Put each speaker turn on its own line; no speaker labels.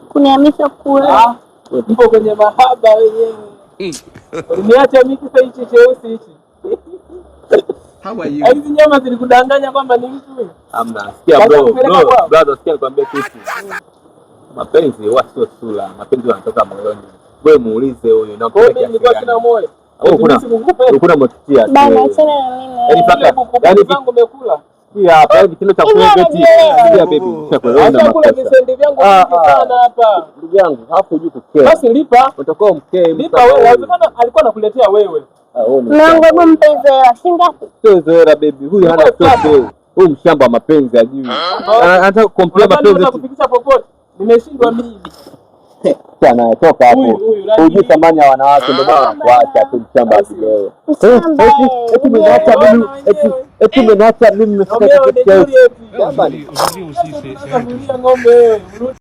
kuniamisha kula.
Mpo kwenye mahaba wenyewe. Uniacha mimi kisa hichi cheusi hichi.
How are you?
Hizi nyama zilikudanganya kwamba ni mtu wewe?
Hamna. Sikia brother, sikia nikwambie kitu. Mapenzi huwa sio sura, mapenzi yanatoka moyoni. Wewe muulize huyo na
kwa nini nilikuwa sina moyo?
Kuna motisha.
Bana achana na mimi.
Yaani zangu umekula.
Hapa hivi kile cha kuongea ya baby.
Acha kula visende vyangu sana hapa.
Ndugu yangu, hapo juu kukea.
Basi lipa.
Utakuwa mkee.
Lipa wewe, lazima alikuwa anakuletea wewe.
Mwanangu hebu mpe zoea, si ngapi?
Sio zoea baby. Huyu hana chochote. Huyu mshamba mapenzi ajui. Anataka kukompea mapenzi
kufikisha popote. Nimeshindwa mimi.
Sana toka hapo. Hujui thamani ya wanawake ndio maana kuacha tu mshamba kidogo. Eti mmeacha mimi nimefika kitu cha ng'ombe.